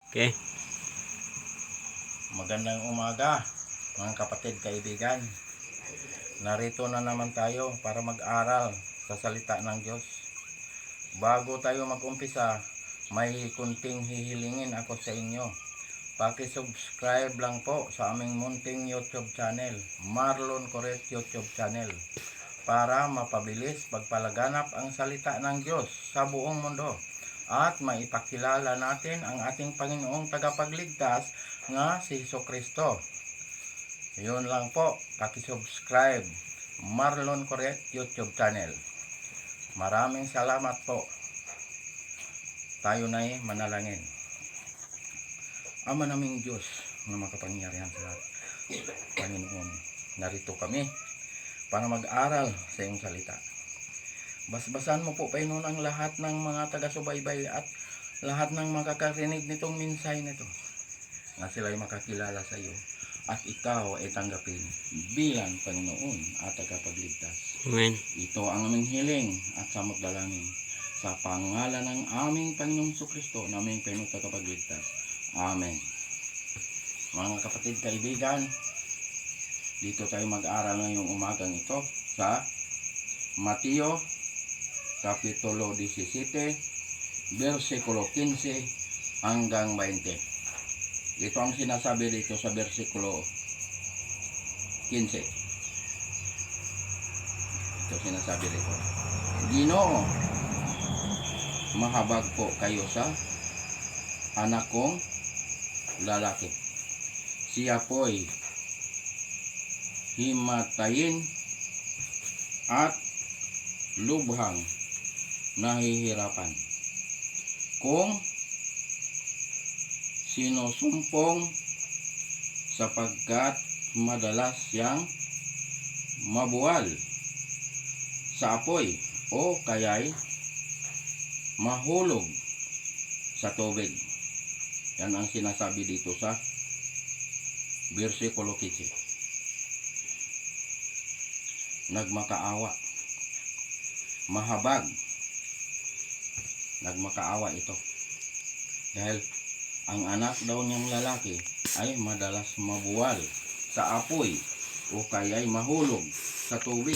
Okay. Magandang umaga mga kapatid, kaibigan. Narito na naman tayo para mag-aral sa salita ng Diyos. Bago tayo mag-umpisa, may kunting hihilingin ako sa inyo. Paki-subscribe lang po sa aming munting YouTube channel, Marlon Coret YouTube channel, para mapabilis pagpalaganap ang salita ng Diyos sa buong mundo at maipakilala natin ang ating Panginoong tagapagligtas nga si Jesucristo. Yun lang po, paki-subscribe Marlon Coret YouTube channel. Maraming salamat po. Tayo na'y manalangin. Ama naming Diyos na makapangyarihan sa lahat, Panginoon, narito kami para mag-aral sa iyong salita. Basbasan mo po, Panginoon, ang lahat ng mga taga-subaybay at lahat ng makakarinig nitong minsay nito, na sila ay makakilala sa iyo at ikaw ay tanggapin bilang Panginoon at tagapagligtas. Amen. Ito ang aming hiling at samot dalangin sa pangalan ng aming Panginoong Jesucristo, na aming Panginoong tagapagligtas. Amen. Mga kapatid, kaibigan, dito tayo mag-aral ngayong umagang ito sa Mateo Kapitulo 17, versikulo 15 hanggang 20. Ito ang sinasabi dito sa versikulo 15. Ito sinasabi dito: Ginoo, mahabag po kayo sa anak kong lalaki. Siya po'y himatayin at lubhang nahihirapan. Kung sinusumpong sapagkat madalas siyang mabuwal sa apoy o kaya'y mahulog sa tubig. Yan ang sinasabi dito sa versikulo 15. Nagmakaawa, mahabag, nagmakaawa ito dahil ang anak daw niyang lalaki ay madalas mabuwal sa apoy o kaya'y mahulog sa tubig.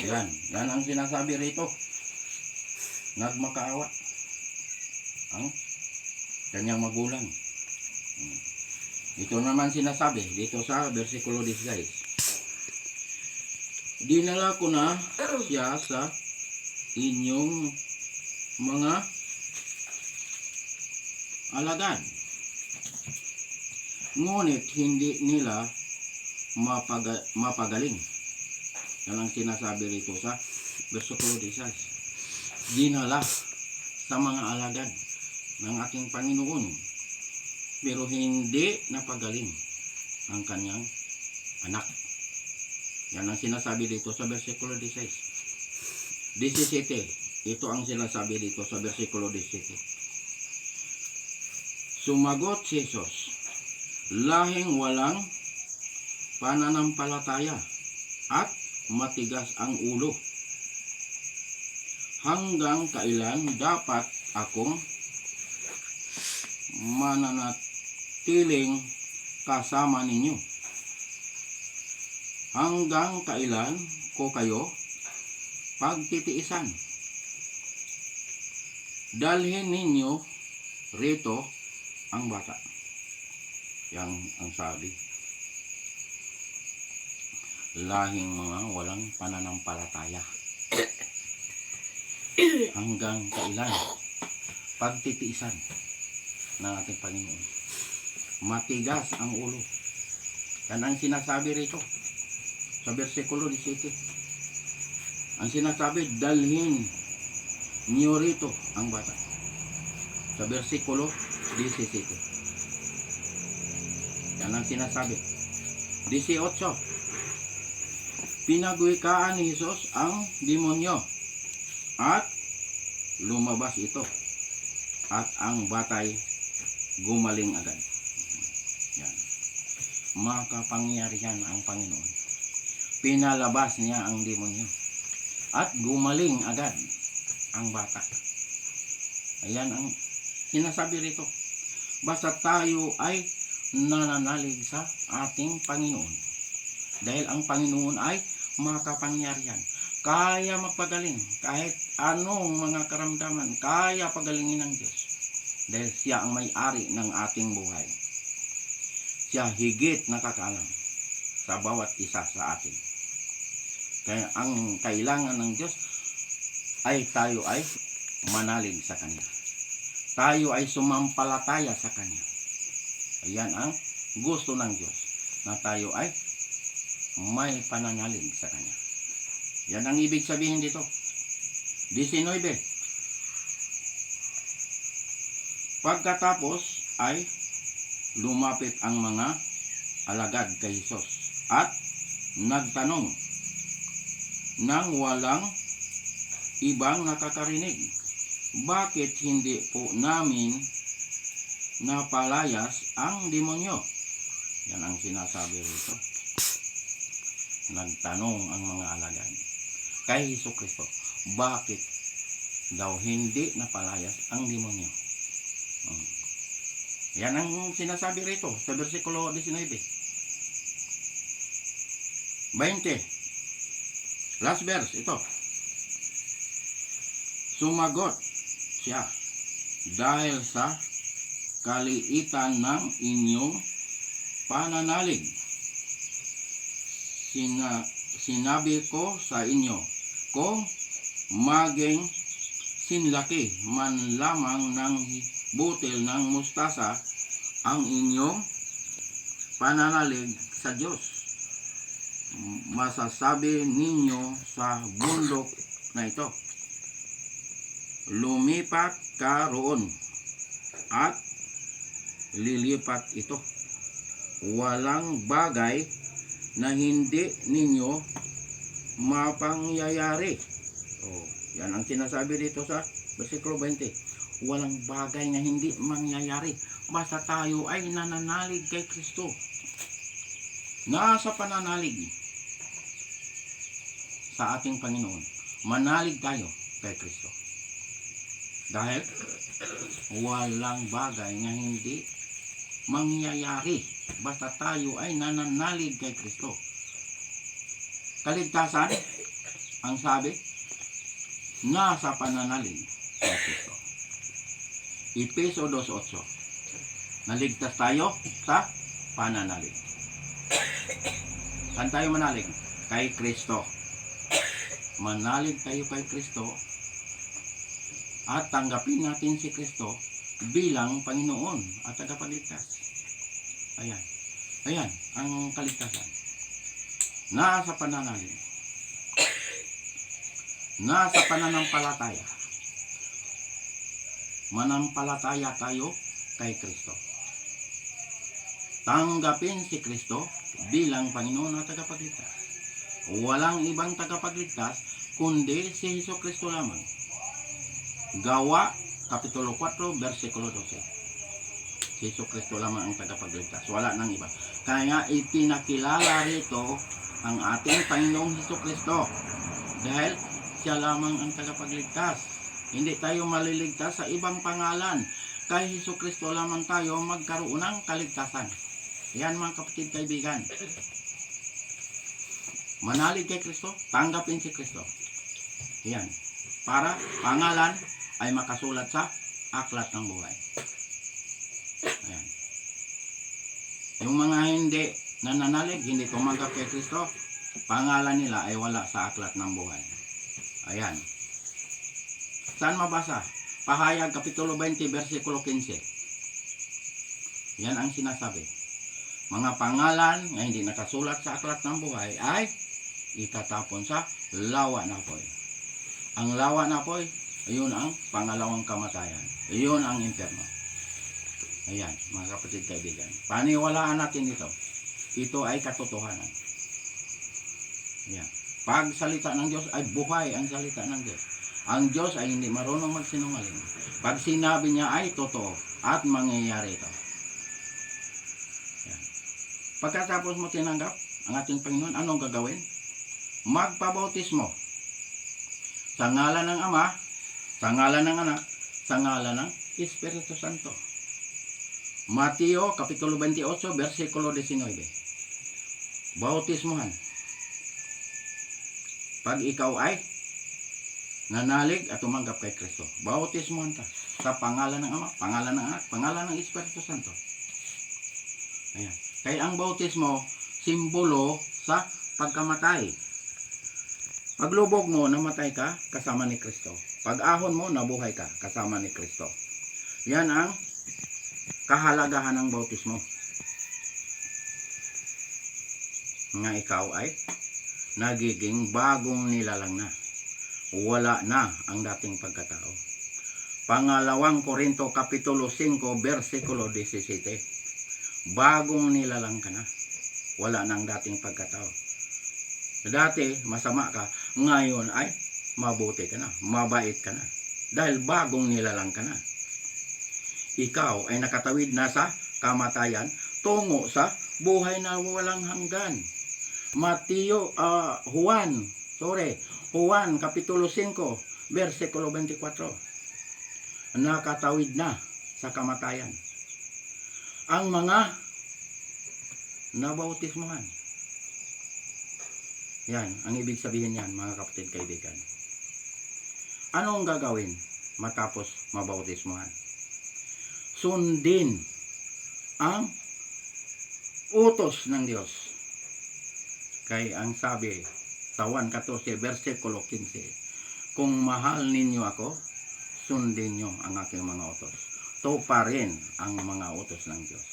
Yan ang sinasabi rito. Nagmakaawa ang kanyang magulang. Ito naman sinasabi dito sa versikulo 16. Dinala ko na siya sa inyong mga alagad, ngunit hindi nila mapagaling. Yan ang sinasabi rito sa versikulo 16. Dinala sa mga alagad ng ating Panginoon, pero hindi napagaling ang kanyang anak. Yan ang sinasabi dito sa versikulo 17. Ito ang sinasabi dito sa versikulo 17. Sumagot si Jesus, lahing walang pananampalataya at matigas ang ulo. Hanggang kailan dapat akong mananatiling kasama ninyo? Hanggang kailan ko kayo pagtitiisan? Dalhin ninyo rito ang bata. Yan ang sabi. Lahing mga walang pananampalataya. Hanggang kailan pagtitiisan ng ating Panginoon? Matigas ang ulo. Yan ang sinasabi rito sa versikulo 17. Ang sinasabi, dalhin niyo rito ang bata. Sa versikulo 17. Yan ang sinasabi. 18. Pinagwikaan ni Jesus ang demonyo at lumabas ito, at ang batay gumaling agad. Yan. Makapangyarihan ang Panginoon. Pinalabas niya ang demonyo at gumaling agad ang bata. Ayan ang sinasabi rito. Basta tayo ay nananalig sa ating Panginoon. Dahil ang Panginoon ay makapangyarihan. Kaya magpagaling. Kahit anong mga karamdaman, kaya pagalingin ng Diyos. Dahil siya ang may-ari ng ating buhay. Siya higit nakakaalam sa bawat isa sa atin. Kaya ang kailangan ng Diyos ay tayo ay manalig sa Kanya. Tayo ay sumampalataya sa Kanya. Ayan ang gusto ng Diyos, na tayo ay may pananalig sa Kanya. Yan ang ibig sabihin dito. 19. Pagkatapos ay lumapit ang mga alagad kay Jesus at nagtanong nang walang ibang nakakarinig, bakit hindi po namin napalayas ang demonyo? Yan ang sinasabi rito. Nagtanong ang mga alagad kay Jesucristo, bakit daw hindi napalayas ang demonyo? Yan ang sinasabi rito sa versikulo 19. 20. Last verse, ito. Sumagot siya, dahil sa kaliitan ng inyong pananalig, sinabi ko sa inyo, kung maging sinlaki man lamang ng butil ng mustasa ang inyong pananalig sa Diyos, masasabi ninyo sa bundok na ito, lumipat ka roon, at lilipat ito. Walang bagay na hindi ninyo mapangyayari. Yan ang sinasabi dito sa versikulo 20. Walang bagay na hindi mangyayari basta tayo ay nananalig kay Kristo. Nasa pananalig sa ating Panginoon, manalig tayo kay Kristo. Dahil walang bagay na hindi mangyayari basta tayo ay nananalig kay Kristo. Kaligtasan, ang sabi, nasa pananalig kay Kristo. Efeso 2:8. Naligtas tayo sa pananalig. Saan tayo manalig? Kay Kristo. Manalig tayo kay Kristo at tanggapin natin si Kristo bilang Panginoon at tagapagligtas. Ayan. Ayan ang kaligtasan. Nasa pananalig. Nasa pananampalataya. Manampalataya tayo kay Kristo. Tanggapin si Kristo bilang Panginoon at tagapagligtas. Walang ibang tagapagligtas kundi si Jesucristo lamang. Gawa kapitulo 4 versikulo 12. Si Jesucristo lamang ang tagapagligtas, wala nang iba. Kaya ipinakilala rito ang ating Panginoong Jesucristo dahil siya lamang ang tagapagligtas. Hindi tayo maliligtas sa ibang pangalan. Kay Jesucristo lamang tayo magkaroon ng kaligtasan. Yan mga kapatid, kaibigan. Manalig kay Kristo, tanggapin si Kristo. Yan. Para pangalan ay makasulat sa aklat ng buhay. Ayan. Yung mga hindi nananalig, hindi tumanggap kay Kristo, pangalan nila ay wala sa aklat ng buhay. Ayan. Saan mabasa? Pahayag kapitulo 20 versikulo 15. Yan ang sinasabi. Mga pangalan na hindi nakasulat sa aklat ng buhay ay itatapon sa lawa na apoy. Ang lawa na apoy, ayun ang pangalawang kamatayan. Ayun ang impyerno. Ayan, mga kapatid kaibigan. Paniwalaan natin ito. Ito ay katotohanan. Ayan. Pag salita ng Diyos ay buhay ang salita ng Diyos. Ang Diyos ay hindi marunong magsinungaling. Pag sinabi niya ay totoo at mangyayari ito. Ayan. Pagkatapos mo tinanggap ang ating Panginoon, anong gagawin? Magpabautismo. Sa ngalan ng Ama, sa ngalan ng Anak, sa ngalan ng Espiritu Santo. Mateo Kapitulo 28, versikulo 19. Bautismuhan. Pag ikaw ay nanalig at tumanggap kay Kristo, bautismuhan ka sa pangalan ng Ama, pangalan ng Anak, pangalan ng Espiritu Santo. Ayan. Kaya ang bautismo, simbolo sa pagkamatay. Paglubog mo, namatay ka, kasama ni Kristo. Pag ahon mo, nabuhay ka, kasama ni Kristo. Yan ang kahalagahan ng bautismo. Nga ikaw ay nagiging bagong nilalang na. Wala na ang dating pagkatao. Pangalawang Korinto Kapitulo 5, versikulo 17. Bagong nilalang ka na. Wala na ang dating pagkatao. Dati, masama ka. Ngayon ay mabuti ka na. Mabait ka na. Dahil bagong nilalang ka na. Ikaw ay nakatawid na sa kamatayan tungo sa buhay na walang hanggan. Juan Kapitulo 5, versikulo 24. Nakatawid na sa kamatayan ang mga nabautismuhan. Yan, ang ibig sabihin yan, mga kapatid, kaibigan. Anong gagawin matapos mabautismuhan? Sundin ang utos ng Diyos. Kaya ang sabi sa Juan 14, versikulo 15, kung mahal ninyo ako, sundin nyo ang aking mga utos. Tuparin ang mga utos ng Diyos.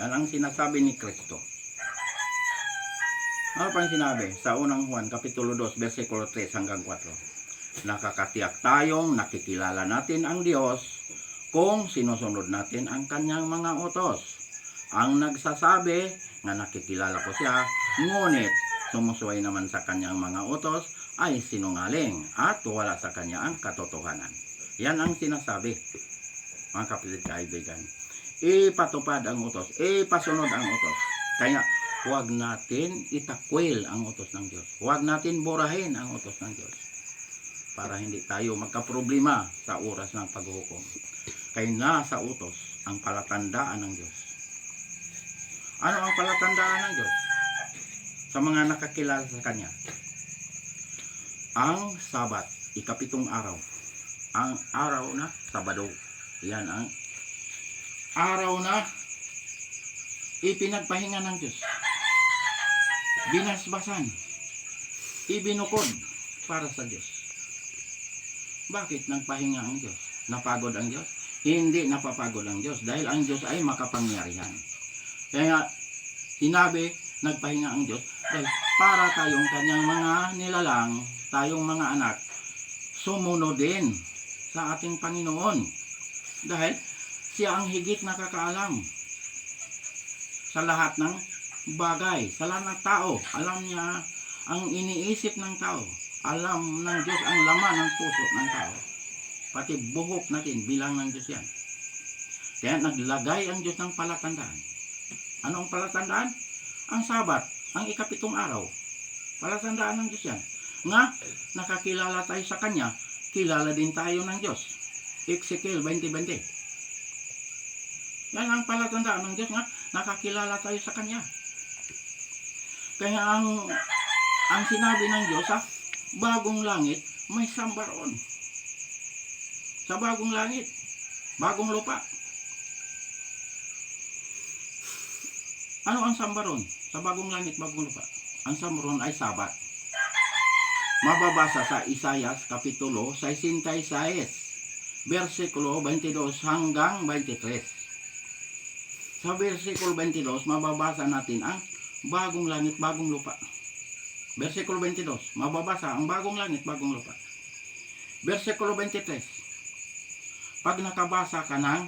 Yan ang sinasabi ni Kristo. Ano pa yung sinabi? Sa unang Juan, Kapitulo 2, versikulo 3 hanggang 4. Nakakatiyak tayong nakikilala natin ang Diyos kung sinusunod natin ang kanyang mga utos. Ang nagsasabi na nakikilala ko siya, ngunit sumusuway naman sa kanyang mga utos ay sinungaling at wala sa kanya ang katotohanan. Yan ang sinasabi, mga kapatid, kaibigan. Ipatupad ang utos, ipasunod ang utos. Kaya huwag natin itakwil ang utos ng Diyos. Huwag natin burahin ang utos ng Diyos para hindi tayo magkaproblema sa oras ng paghuhukom. Kaya nasa utos ang palatandaan ng Diyos. Ano ang palatandaan ng Diyos sa mga nakakilala sa Kanya? Ang Sabat, ikapitong araw. Ang araw na Sabado. Yan ang araw na ipinagpahinga ng Diyos. Binasbasan. Ibinukod para sa Diyos. Bakit nagpahinga ang Diyos? Napagod ang Diyos? Hindi napapagod ang Diyos dahil ang Diyos ay makapangyarihan. Kaya sinabi, nagpahinga ang Diyos dahil para tayong kanyang mga nilalang, tayong mga anak, sumunod din sa ating Panginoon. Dahil siya ang higit nakakaalam sa lahat ng bagay, sa lahat ng tao. Alam niya ang iniisip ng tao. Alam ng Diyos ang laman ng puso ng tao. Pati buhok natin, bilang ng Diyos yan. Kaya naglagay ang Diyos ng palatandaan. Ano ang palatandaan? Ang Sabat, ang ikapitong araw. Palatandaan ng Diyos yan. Nga, nakakilala tayo sa Kanya, kilala din tayo ng Diyos. Ezekiel 20:20. Yan ang palatandaan ng Diyos nga, nakakilala tayo sa Kanya. Kaya ang sinabi ng Diyos, bagong langit, may samba roon. Sa bagong langit, bagong lupa. Ano ang samba roon? Sa bagong langit, bagong lupa. Ang samba roon ay Sabat. Mababasa sa Isayas Kapitulo 66, versikulo 22 hanggang 23. Sa versikulo 22, mababasa natin ang bagong langit, bagong lupa. Versikulo 22, mababasa ang bagong langit, bagong lupa. Versikulo 23, pag nakabasa ka ng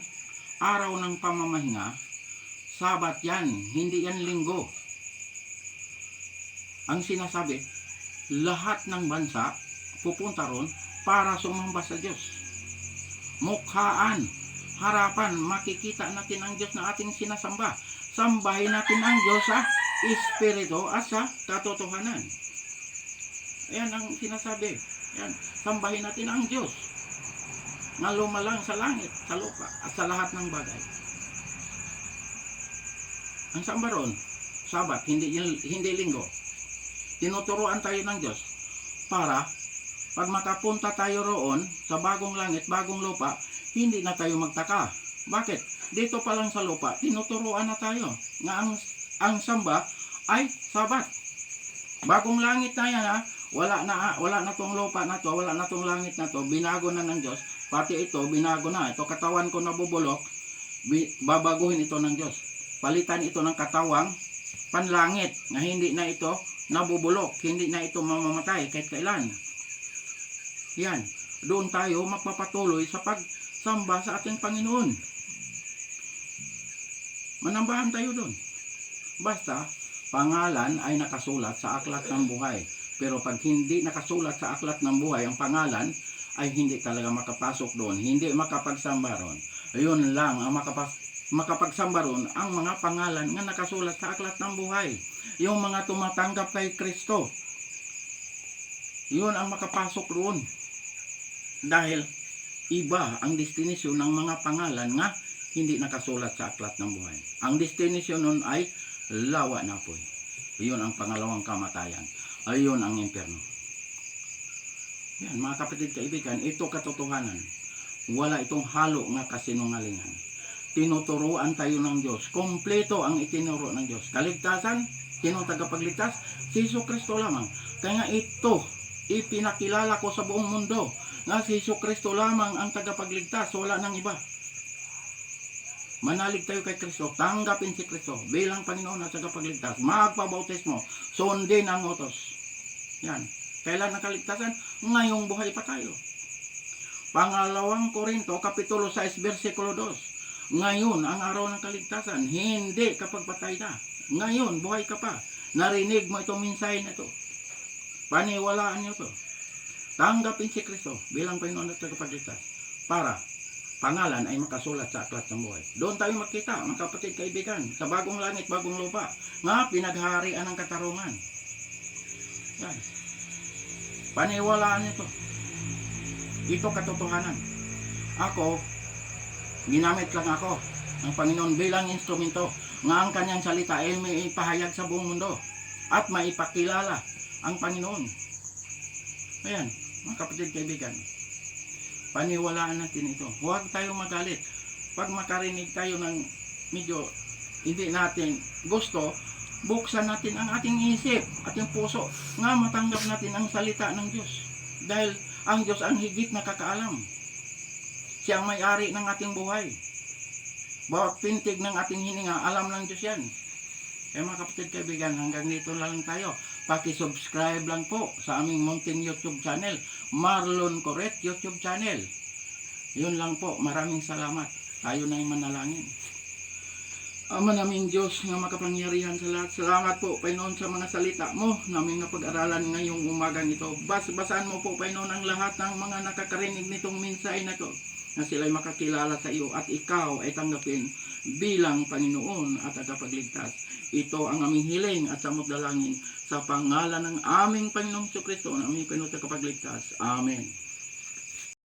araw ng pamamahinga, Sabat yan, hindi yan linggo. Ang sinasabi, lahat ng bansa pupunta ron para sumamba sa Diyos. Mukhaan, harapan, makikita natin ang Diyos na ating sinasamba. Sambahin natin ang Diyos sa Espiritu at sa katotohanan. Ayan ang sinasabi. Ayan, sambahin natin ang Diyos. nga lumalang sa langit, sa lupa, at sa lahat ng bagay. Ang samba ron, Sabat, hindi linggo. Tinuturuan tayo ng Diyos para pag makapunta tayo roon sa bagong langit, bagong lupa, hindi na tayo magtaka. Bakit? Dito pa lang sa lupa, tinuturuan na tayo nga ang samba ay Sabat. Bagong langit na yan ha, wala na tong lupa na to, wala na tong langit na to, binago na ng Diyos. Pati ito, binago na. Ito katawan ko na bubulok, babaguhin ito ng Diyos. Palitan ito ng katawang panlangit na hindi na ito nabubulok, hindi na ito mamamatay kahit kailan. Yan, doon tayo magpapatuloy sa pagsamba sa ating Panginoon. Manambahan tayo doon. Basta, pangalan ay nakasulat sa aklat ng buhay. Pero pag hindi nakasulat sa aklat ng buhay, ang pangalan ay hindi talaga makapasok doon. Hindi makapagsamba ron. Ayun lang, ang makapagsamba ron, ang mga pangalan nga nakasulat sa aklat ng buhay. Yung mga tumatanggap kay Kristo. Yun ang makapasok roon. Dahil iba ang destinasyon ng mga pangalan nga hindi nakasulat sa aklat ng buhay. Ang destinasyon nun ay lawa na po. Yun ang pangalawang kamatayan. Ayun ang impyerno. Yan, mga kapatid kaibigan, ito katotohanan. Wala itong halo nga kasinungalingan. Tinuturuan tayo ng Diyos. Kompleto ang itinuro ng Diyos. Kaligtasan, sinong tagapagligtas? Si Jesucristo lamang. Kaya nga ito, ipinakilala ko sa buong mundo na si Jesucristo lamang ang tagapagligtas. Wala nang iba. Manalig tayo kay Kristo, tanggapin si Kristo bilang Panginoon at tagapagligtas, magpabautismo, sundin ang utos. Yan. Kailan ang kaligtasan? Ngayong buhay pa tayo. Pangalawang Korinto, Kapitulo 6, versikulo 2. Ngayon, ang araw ng kaligtasan, hindi kapag patay na. Ngayon, buhay ka pa. Narinig mo itong mensahe na ito. Paniwalaan niyo ito. Tanggapin si Kristo bilang Panginoon at tagapagligtas para pangalan ay makasulat sa aklat ng buhay. Doon tayo makita, mga kapatid kaibigan, sa bagong langit, bagong lupa, nga pinaghaharian ng katarungan. Yan. Paniwalaan nito. Ito katotohanan. Ako, ginamit lang ako ng Panginoon bilang instrumento nga ang kanyang salita ay may ipahayag sa buong mundo at maipakilala ang Panginoon. Ayan, mga kapatid kaibigan, paniwalaan natin ito. Huwag tayo magalit. Pag makarinig tayo ng medyo hindi natin gusto, buksan natin ang ating isip, ating puso, nga matanggap natin ang salita ng Diyos. Dahil ang Diyos ang higit na kakaalam. Siya ang may-ari ng ating buhay. Bawat pintig ng ating hininga, alam ng Diyos yan. Kaya mga kapatid kaibigan, hanggang dito lang tayo. Paki-subscribe lang po sa aming munting YouTube channel, Marlon Coret YouTube channel. Yun lang po, maraming salamat. Tayo na yung manalangin. Ama naming Diyos nga makapangyarihan sa lahat. Salamat po, Panginoon, sa mga salita mo naming napag-aralan ngayong umagang ito. Basbasan mo po, Panginoon, ang lahat ng mga nakakarinig nitong mensahe na ito, na sila'y makakilala sa iyo at ikaw ay tanggapin bilang Panginoon at tagapagligtas. Ito ang aming hiling at samot dalangin sa pangalan ng aming Panginoong Jesucristo, na aming Panginoon at tagapagligtas. Amen.